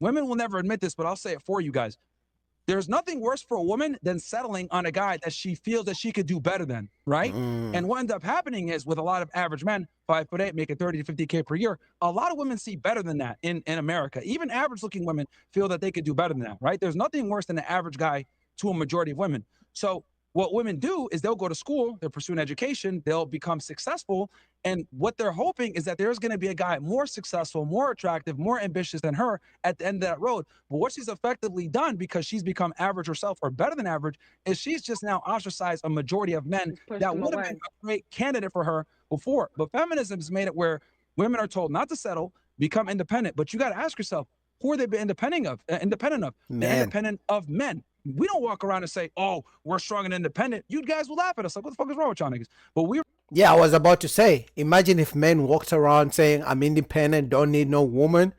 women will never admit this, but I'll say it for you guys. There's nothing worse for a woman than settling on a guy that she feels that she could do better than, right? And what ends up happening is with a lot of average men, 5'8", making 30 to 50K per year, a lot of women see better than that in America. Even average looking women feel that they could do better than that, right? There's nothing worse than an average guy to a majority of women. So what women do is they'll go to school, they'll pursue an education, they'll become successful. And what they're hoping is that there's going to be a guy more successful, more attractive, more ambitious than her at the end of that road. But what she's effectively done, because she's become average herself or better than average, is she's just now ostracized a majority of men that would have been a great candidate for her before. But feminism has made it where women are told not to settle, become independent. But you got to ask yourself, who are they independent of? Independent of? They're independent of men. We don't walk around and say, "Oh, we're strong and independent." You guys will laugh at us like, "What the fuck is wrong with y'all niggas?" But we Yeah, I was about to say, imagine if men walked around saying, I'm independent, don't need no woman.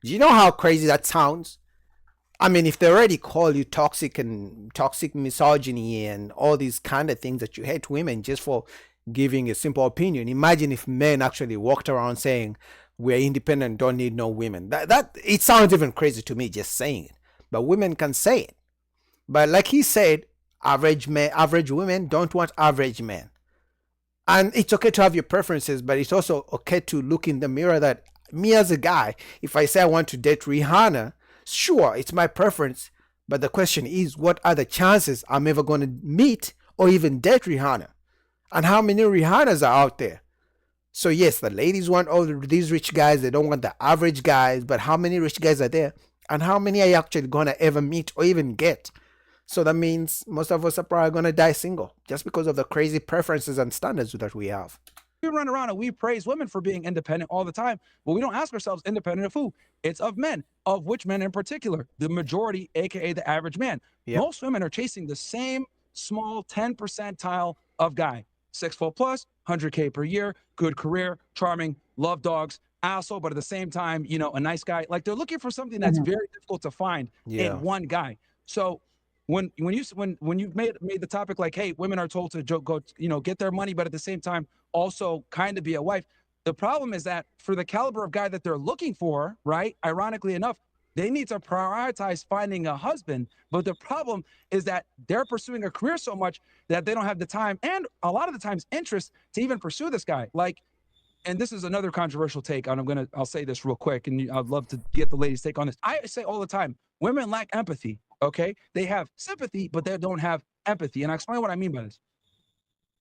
Do you know how crazy that sounds? I mean, if they already call you toxic and toxic misogyny and all these kind of things that you hate women just for giving a simple opinion, imagine if men actually walked around saying, we're independent, don't need no women. That it sounds even crazy to me just saying it. But women can say it. But like he said, average women don't want average men. And it's okay to have your preferences, but it's also okay to look in the mirror that me as a guy, if I say I want to date Rihanna, sure, it's my preference. But the question is, what are the chances I'm ever going to meet or even date Rihanna? And how many Rihannas are out there? So yes, the ladies want all these rich guys. They don't want the average guys. But how many rich guys are there? And how many are you actually going to ever meet or even get? So that means most of us are probably going to die single just because of the crazy preferences and standards that we have. We run around and we praise women for being independent all the time, but we don't ask ourselves, independent of who? It's of men. Of which men in particular? The majority, aka the average man. Yep. Most women are chasing the same small 10 percentile of guy. 6 foot plus, 100K per year, good career, charming, love dogs, asshole, but at the same time, you know, a nice guy. Like they're looking for something that's very difficult to find in one guy. So when you made the topic like, hey, women are told to go, you know, get their money, but at the same time also kind of be a wife. The problem is that for the caliber of guy that they're looking for, right? Ironically enough, they need to prioritize finding a husband. But the problem is that they're pursuing a career so much that they don't have the time and a lot of the times interest to even pursue this guy. Like, and this is another controversial take, and I'll say this real quick, and I'd love to get the ladies' take on this. I say all the time, women lack empathy. Okay, they have sympathy, but they don't have empathy, and I explain what I mean by this.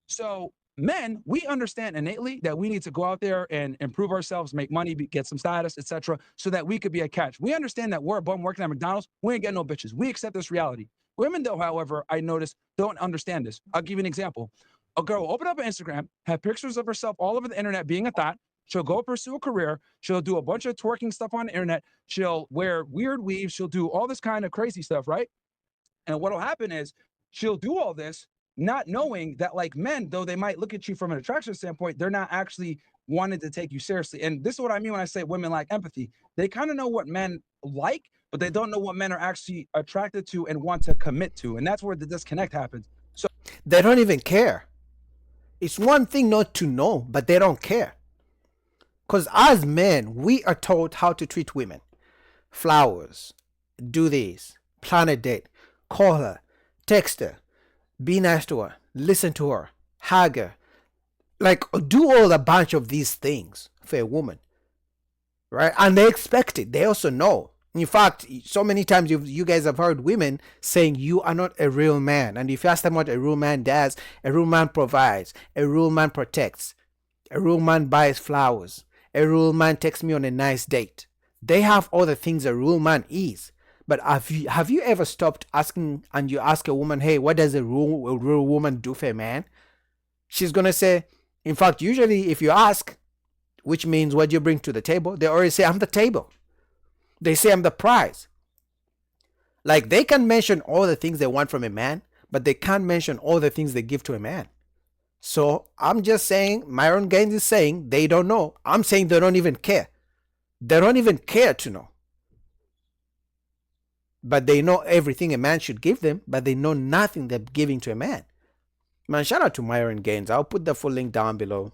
So men, we understand innately that we need to go out there and improve ourselves, make money, get some status, etc., so that we could be a catch. We understand that we're a bum working at McDonald's. We ain't getting no bitches. We accept this reality. Women, though, however, I notice don't understand this. I'll give you an example. A girl will open up an Instagram, have pictures of herself all over the internet being a thought. She'll go pursue a career. She'll do a bunch of twerking stuff on the internet. She'll wear weird weaves. She'll do all this kind of crazy stuff, right? And what'll happen is she'll do all this, not knowing that, like, men, though they might look at you from an attraction standpoint, they're not actually wanting to take you seriously. And this is what I mean when I say women lack empathy. They kind of know what men like, but they don't know what men are actually attracted to and want to commit to. And that's where the disconnect happens. So They don't even care. It's one thing not to know, but they don't care. Because as men, we are taught how to treat women. Flowers, do this, plan a date, call her, text her, be nice to her, listen to her, hug her. Like, do all a bunch of these things for a woman. Right? And they expect it. They also know. In fact, so many times you guys have heard women saying you are not a real man. And if you ask them what a real man does, a real man provides, a real man protects, a real man buys flowers, a real man takes me on a nice date. They have all the things a real man is. But have you ever stopped asking and you ask a woman, hey, what does a real woman do for a man? She's going to say, in fact, usually if you ask, which means what do you bring to the table, they already say, I'm the table. They say I'm the prize. Like, they can mention all the things they want from a man, but they can't mention all the things they give to a man. So I'm just saying, Myron Gaines is saying they don't know. I'm saying they don't even care. They don't even care to know. But they know everything a man should give them, but they know nothing they're giving to a man. Man, shout out to Myron Gaines. I'll put the full link down below.